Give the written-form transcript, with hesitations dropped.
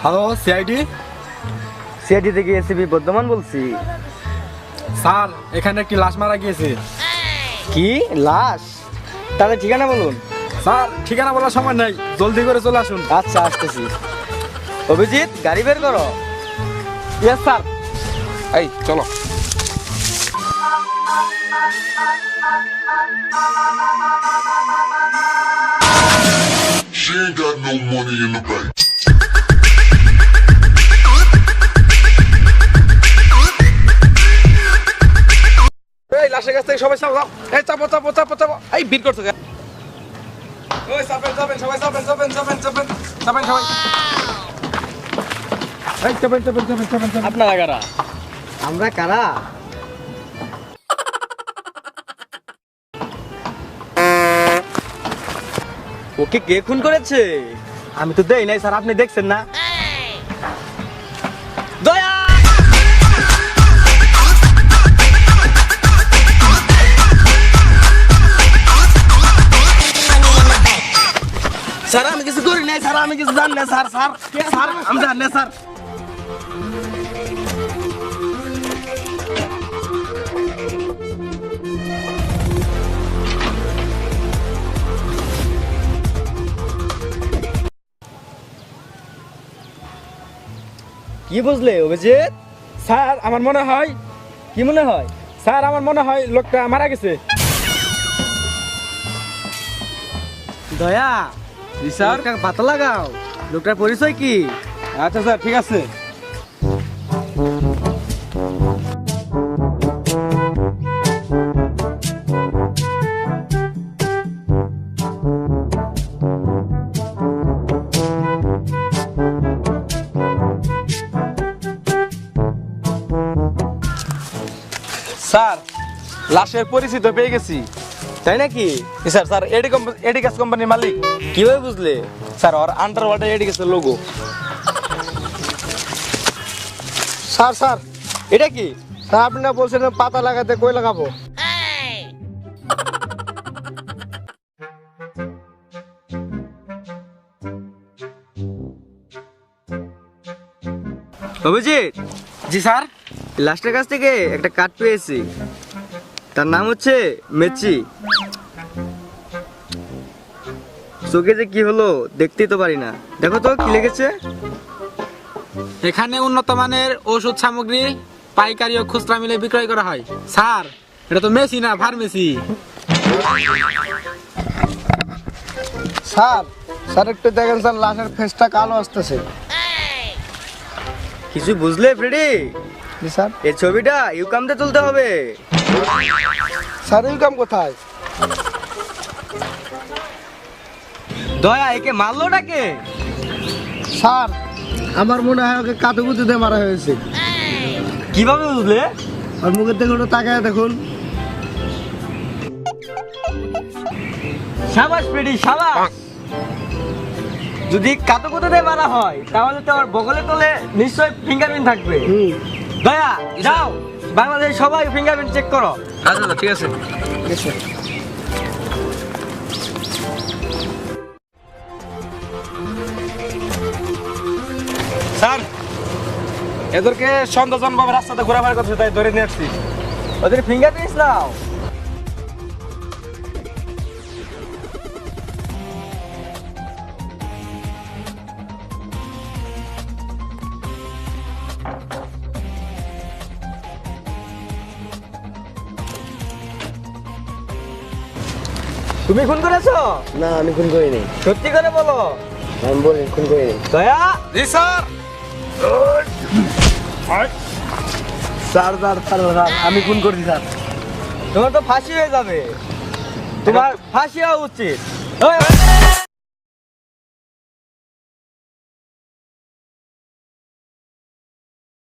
Hello CID. CID থেকে ACP Bardhaman বলছি। Sir এখানে একটি লাশ মারা গিয়েছে। কি লাশ? তাহলে ঠিকানা বলুন। স্যার ঠিকানা বলার সময় নেই, জলদি করে চলে আসুন। আচ্ছা আসতেছি। অভিজিৎ গাড়ি বের করো। Yes sir. এই চলো। She ain't got no money in the bank. এই লাশের কাছ থেকে সবাই চাপো। এই চাপো চাপো চাপো চাপো। এই ভিড় করছো কেন? ওই চাপেন চাপেন সবাই চাপেন চাপেন চাপেন চাপেন চাপেন সবাই। এই চাপেন চাপেন চাপেন চাপেন চাপেন। আপনারা কারা? আমরা কারা? ওকে কে খুন করেছে? আমি তো দেই নাই স্যার, আপনি দেখছেন না? দয়া! স্যার আমি কিছু করি নাই স্যার, আমি কিছু জানি না স্যার। স্যার স্যার আমি জানি না স্যার। কি বুঝলে অভিজিৎ? স্যার আমার মনে হয়, কি মনে হয়? স্যার আমার মনে হয় লোকটা মারা গেছে। দয়া, জি স্যার। লোকটার পাতা লাগাও। লোকটার পরিচয় কি? আচ্ছা স্যার ঠিক আছে। স্যার লাশের পরিচিত পেয়ে গেছি। তাই নাকি? স্যার স্যার এডিকাস কোম্পানির মালিক। কিভাবে বুঝলে? স্যার ওর আন্ডারওয়ার্ল্ডে এডিকাসের লোগো। স্যার স্যার এটা কি? স্যার আপনি না বলছেন পাতা লাগাতে, কই লাগাবো? অভিজিৎ, জি স্যার। লাস্টের কাছ থেকে একটা কার্ড পেয়েছি। তার নাম হচ্ছে মেচি। চোখে যে কি হলো দেখতেই তো পারি না। দেখো তো কি লিখেছে। এখানে উন্নত মানের ওষুধ সামগ্রী পাইকারি ও খুচরা মিলে বিক্রয় করা হয়। স্যার এটা তো মেসি না, ফার্মেসি। স্যার স্যার একটু দেখেন স্যার, লাশের ফেসটা কালো আসতেছে। কিছু বুঝলে ফ্রেডি? জি স্যার। এই ছবিটা ইউকামতে তুলতে হবে। স্যার এই কাম কোথায়? দয়া, একে মারলোটাকে? স্যার আমার মনে হয় ওকে কাতুকুতুতে মারা হয়েছে। কিভাবে বুঝলে? আর মুখের দিকে একটু তাকায় দেখুন। সাবাস ফ্রেডি সাবাস। যদি কাতুকুতুতে মারা হয় তাহলে তো ওর বগলে তোলে নিশ্চয়ই ফিঙ্গারপ্রিন্ট থাকবে। দয়া যাও, বাংলাদেশ সবাই ফিঙ্গারপ্রিন্ট চেক করো। আচ্ছা ঠিক আছে। স্যার এদেরকে সন্দেহজনকভাবে রাস্তাতে ঘোরাফেরা করছে, তাই ধরে নিয়ে আসছি। ওদের ফিঙ্গারপ্রিন্টস নাও। তুমি খুন করেছো? না আমি খুন করিনি। সত্যি করে বলো। আমি বলি খুন করিনি। দয়া। জি sir. Sir sir sir sir আমি খুন করছি স্যার। তোমার তো ফাঁসি হয়ে যাবে। তোমার ফাঁসি হওয়া উচিত। ওই, ওই,